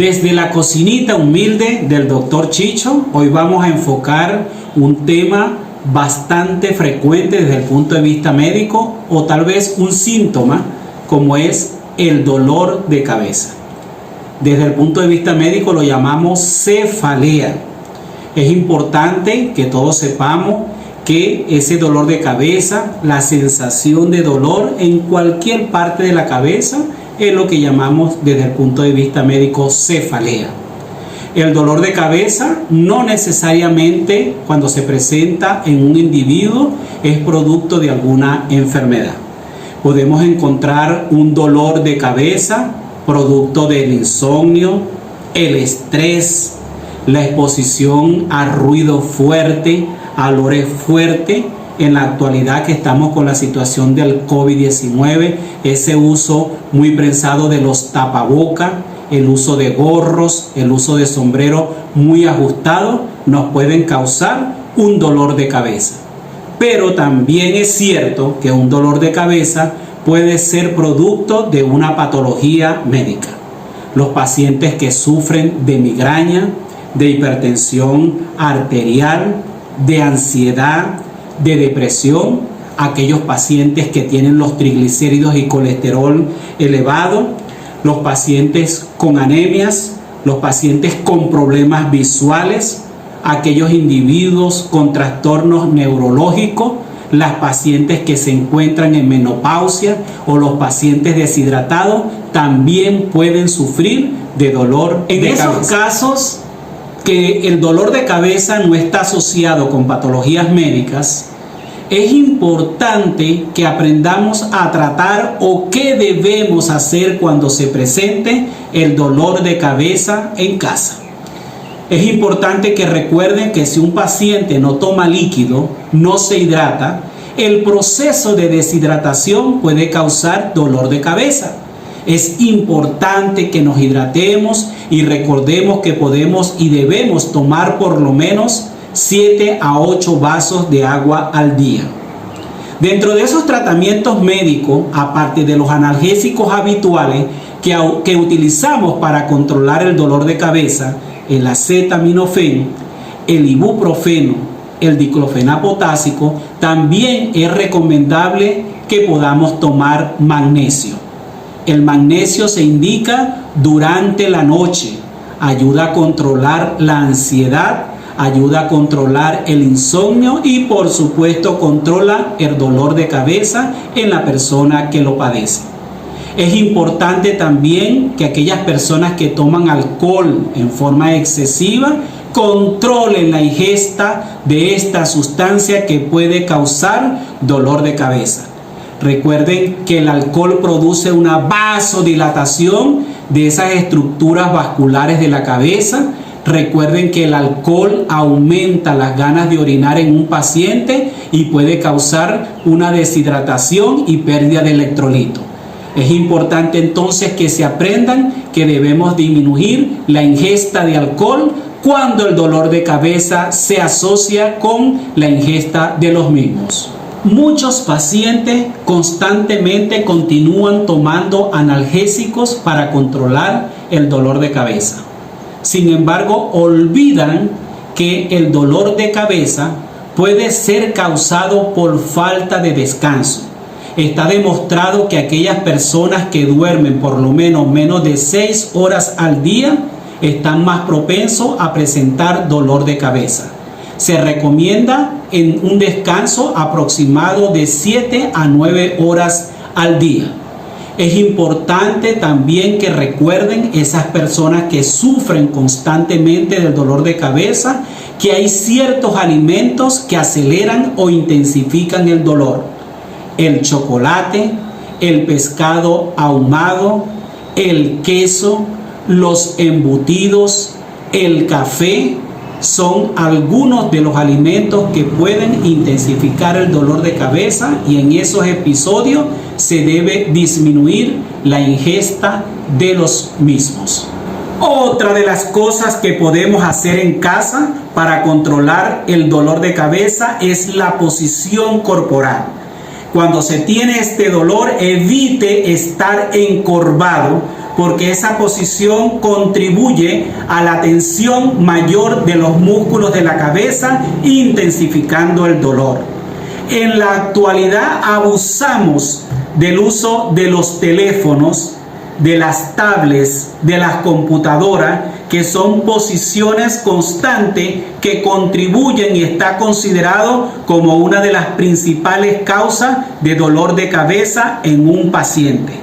Desde la cocinita humilde del Dr. Chicho, hoy vamos a enfocar un tema bastante frecuente desde el punto de vista médico, o tal vez un síntoma como es el dolor de cabeza. Desde el punto de vista médico lo llamamos cefalea. Es importante que todos sepamos que ese dolor de cabeza, la sensación de dolor en cualquier parte de la cabeza, es lo que llamamos desde el punto de vista médico cefalea. El dolor de cabeza no necesariamente cuando se presenta en un individuo es producto de alguna enfermedad. Podemos encontrar un dolor de cabeza producto del insomnio, el estrés, la exposición a ruido fuerte, a olores fuertes. En la actualidad que estamos con la situación del COVID-19, ese uso muy prensado de los tapabocas, el uso de gorros, el uso de sombreros muy ajustados nos pueden causar un dolor de cabeza. Pero también es cierto que un dolor de cabeza puede ser producto de una patología médica. Los pacientes que sufren de migraña, de hipertensión arterial, de ansiedad, de depresión, aquellos pacientes que tienen los triglicéridos y colesterol elevado, los pacientes con anemias, los pacientes con problemas visuales, aquellos individuos con trastornos neurológicos, las pacientes que se encuentran en menopausia o los pacientes deshidratados también pueden sufrir de dolor de cabeza. En esos casos que el dolor de cabeza no está asociado con patologías médicas, es importante que aprendamos a tratar o qué debemos hacer cuando se presente el dolor de cabeza en casa. Es importante que recuerden que si un paciente no toma líquido, no se hidrata, el proceso de deshidratación puede causar dolor de cabeza. Es importante que nos hidratemos y recordemos que podemos y debemos tomar por lo menos 7 a 8 vasos de agua al día. Dentro de esos tratamientos médicos, aparte de los analgésicos habituales que utilizamos para controlar el dolor de cabeza, el acetaminofén, el ibuprofeno, el diclofenaco potásico, también es recomendable que podamos tomar magnesio. El magnesio se indica durante la noche, ayuda a controlar la ansiedad, ayuda a controlar el insomnio y por supuesto controla el dolor de cabeza en la persona que lo padece. Es importante también que aquellas personas que toman alcohol en forma excesiva controlen la ingesta de esta sustancia que puede causar dolor de cabeza. Recuerden que el alcohol produce una vasodilatación de esas estructuras vasculares de la cabeza. Recuerden que el alcohol aumenta las ganas de orinar en un paciente y puede causar una deshidratación y pérdida de electrolitos. Es importante entonces que se aprendan que debemos disminuir la ingesta de alcohol cuando el dolor de cabeza se asocia con la ingesta de los mismos. Muchos pacientes constantemente continúan tomando analgésicos para controlar el dolor de cabeza. Sin embargo, olvidan que el dolor de cabeza puede ser causado por falta de descanso. Está demostrado que aquellas personas que duermen por lo menos de 6 horas al día están más propensos a presentar dolor de cabeza. Se recomienda en un descanso aproximado de 7 a 9 horas al día. Es importante también que recuerden esas personas que sufren constantemente del dolor de cabeza que hay ciertos alimentos que aceleran o intensifican el dolor. El chocolate, el pescado ahumado, el queso, los embutidos, el café son algunos de los alimentos que pueden intensificar el dolor de cabeza y en esos episodios se debe disminuir la ingesta de los mismos. Otra de las cosas que podemos hacer en casa para controlar el dolor de cabeza es la posición corporal. Cuando se tiene este dolor, evite estar encorvado, porque esa posición contribuye a la tensión mayor de los músculos de la cabeza, intensificando el dolor. En la actualidad abusamos del uso de los teléfonos, de las tablets, de las computadoras, que son posiciones constantes que contribuyen y está considerado como una de las principales causas de dolor de cabeza en un paciente.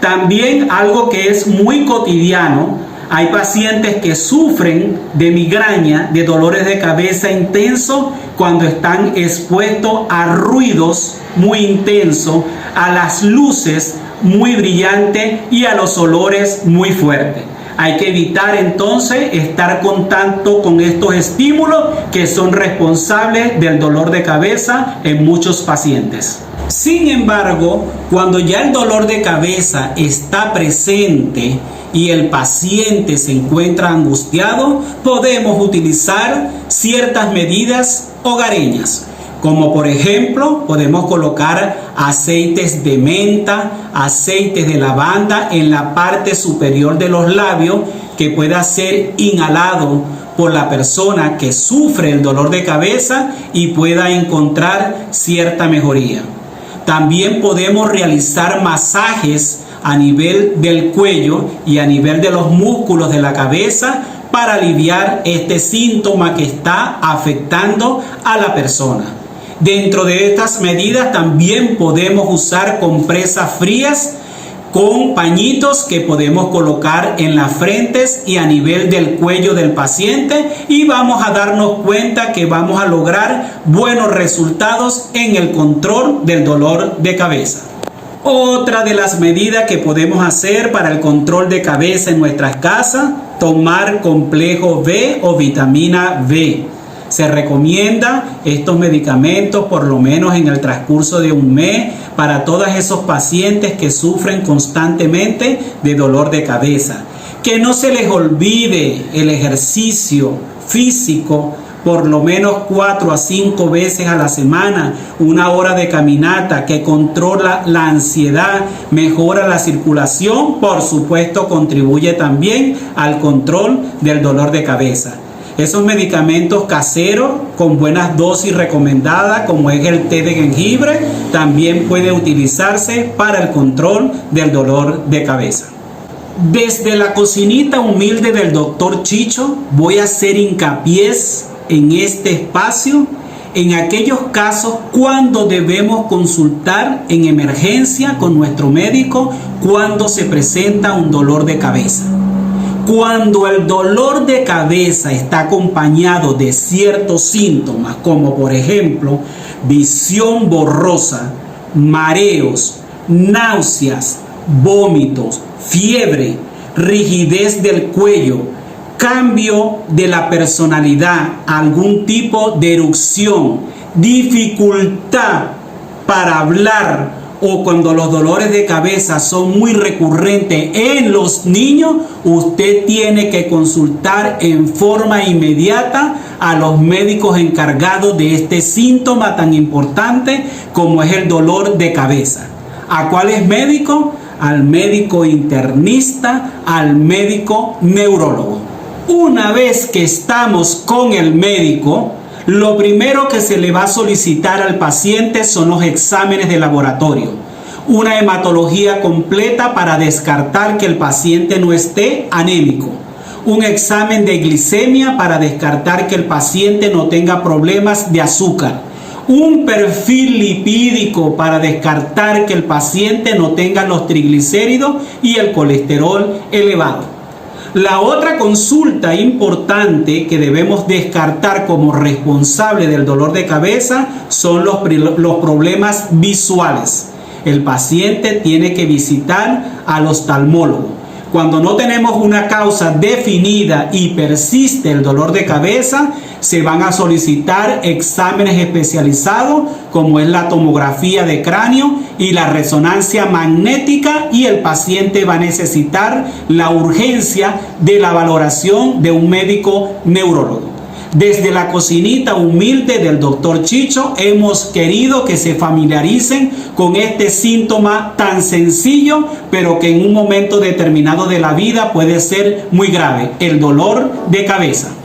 También algo que es muy cotidiano, hay pacientes que sufren de migraña, de dolores de cabeza intensos cuando están expuestos a ruidos muy intensos, a las luces muy brillantes y a los olores muy fuertes. Hay que evitar entonces estar en contacto con estos estímulos que son responsables del dolor de cabeza en muchos pacientes. Sin embargo, cuando ya el dolor de cabeza está presente y el paciente se encuentra angustiado, podemos utilizar ciertas medidas hogareñas, como por ejemplo podemos colocar aceites de menta, aceites de lavanda en la parte superior de los labios, que pueda ser inhalado por la persona que sufre el dolor de cabeza y pueda encontrar cierta mejoría. También podemos realizar masajes a nivel del cuello y a nivel de los músculos de la cabeza para aliviar este síntoma que está afectando a la persona. Dentro de estas medidas también podemos usar compresas frías con pañitos que podemos colocar en las frentes y a nivel del cuello del paciente, y vamos a darnos cuenta que vamos a lograr buenos resultados en el control del dolor de cabeza. Otra de las medidas que podemos hacer para el control de cabeza en nuestras casas, tomar complejo B o vitamina B. Se recomienda estos medicamentos por lo menos en el transcurso de un mes para todos esos pacientes que sufren constantemente de dolor de cabeza. Que no se les olvide el ejercicio físico, por lo menos 4 a 5 veces a la semana, 1 hora de caminata que controla la ansiedad, mejora la circulación, por supuesto contribuye también al control del dolor de cabeza. Esos medicamentos caseros con buenas dosis recomendadas, como es el té de jengibre, también puede utilizarse para el control del dolor de cabeza. Desde la cocinita humilde del Dr. Chicho voy a hacer hincapié en este espacio en aquellos casos cuando debemos consultar en emergencia con nuestro médico cuando se presenta un dolor de cabeza. Cuando el dolor de cabeza está acompañado de ciertos síntomas, como por ejemplo visión borrosa, mareos, náuseas, vómitos, fiebre, rigidez del cuello, cambio de la personalidad, algún tipo de erupción, dificultad para hablar, o cuando los dolores de cabeza son muy recurrentes en los niños, usted tiene que consultar en forma inmediata a los médicos encargados de este síntoma tan importante como es el dolor de cabeza. ¿A cuáles médicos? Al médico internista, al médico neurólogo. Una vez que estamos con el médico, lo primero que se le va a solicitar al paciente son los exámenes de laboratorio. Una hematología completa para descartar que el paciente no esté anémico. Un examen de glicemia para descartar que el paciente no tenga problemas de azúcar. Un perfil lipídico para descartar que el paciente no tenga los triglicéridos y el colesterol elevado. La otra consulta importante que debemos descartar como responsable del dolor de cabeza son los problemas visuales. El paciente tiene que visitar al oftalmólogo. Cuando no tenemos una causa definida y persiste el dolor de cabeza, se van a solicitar exámenes especializados como es la tomografía de cráneo y la resonancia magnética, y el paciente va a necesitar la urgencia de la valoración de un médico neurólogo. Desde la cocinita humilde del Dr. Chicho hemos querido que se familiaricen con este síntoma tan sencillo, pero que en un momento determinado de la vida puede ser muy grave: el dolor de cabeza.